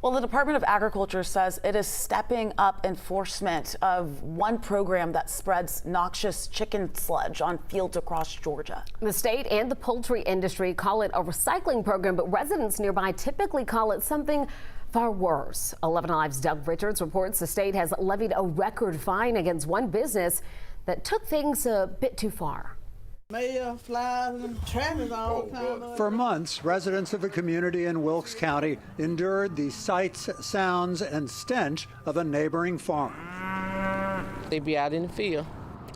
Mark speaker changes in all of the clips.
Speaker 1: Well, the Department of Agriculture says it is stepping up enforcement of one program that spreads noxious chicken sludge on fields across Georgia.
Speaker 2: The state and the poultry industry call it a recycling program, but residents nearby typically call it something far worse. 11 Alive's Doug Richards reports the state has levied a record fine against one business that took things a bit too far.
Speaker 3: Mayor, flies, and traffic all the time.
Speaker 4: For months, residents of a community in Wilkes County endured the sights, sounds, and stench of a neighboring farm.
Speaker 5: They be out in the field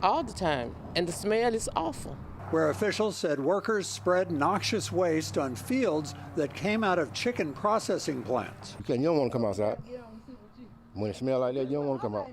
Speaker 5: all the time, and the smell is awful.
Speaker 4: Where officials said workers spread noxious waste on fields that came out of chicken processing plants.
Speaker 6: You don't want to come outside. When it smells like that, you don't want to come out.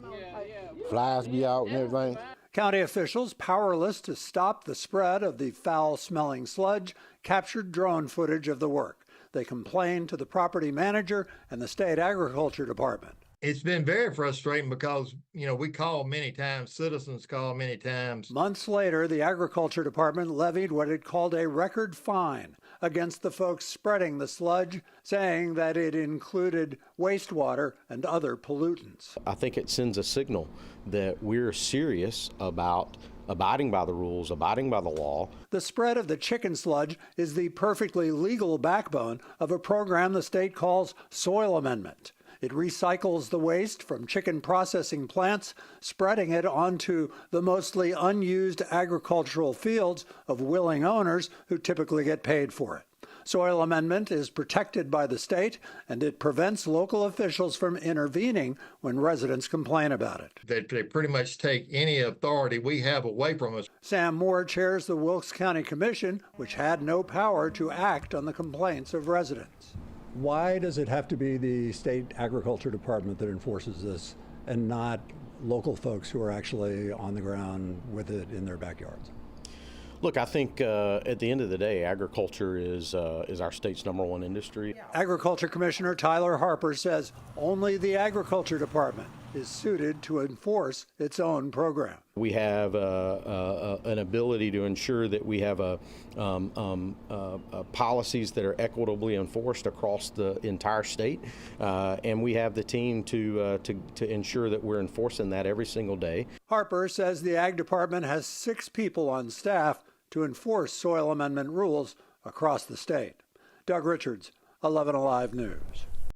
Speaker 6: Flies be out and everything.
Speaker 4: County officials, powerless to stop the spread of the foul-smelling sludge, captured drone footage of the work. They complained to the property manager and the state agriculture department.
Speaker 7: It's been very frustrating because, we call many times, citizens call many times.
Speaker 4: Months later, the agriculture department levied what it called a record fine against the folks spreading the sludge, saying that it included wastewater and other pollutants.
Speaker 8: I think it sends a signal that we're serious about abiding by the rules, abiding by the law.
Speaker 4: The spread of the chicken sludge is the perfectly legal backbone of a program the state calls soil amendment. It recycles the waste from chicken processing plants, spreading it onto the mostly unused agricultural fields of willing owners who typically get paid for it. Soil amendment is protected by the state, and it prevents local officials from intervening when residents complain about it.
Speaker 7: They pretty much take any authority we have away from us.
Speaker 4: Sam Moore chairs the Wilkes County Commission, which had no power to act on the complaints of residents. Why does it have to be the state agriculture department that enforces this and not local folks who are actually on the ground with it in their backyards?
Speaker 8: Look, I think at the end of the day, agriculture is our state's #1 industry.
Speaker 4: Agriculture Commissioner Tyler Harper says only the agriculture department is suited to enforce its own program.
Speaker 8: We have an ability to ensure that we have policies that are equitably enforced across the entire state, and we have the team to ensure that we're enforcing that every single day.
Speaker 4: Harper says the Ag Department has 6 people on staff to enforce soil amendment rules across the state. Doug Richards, 11 Alive News.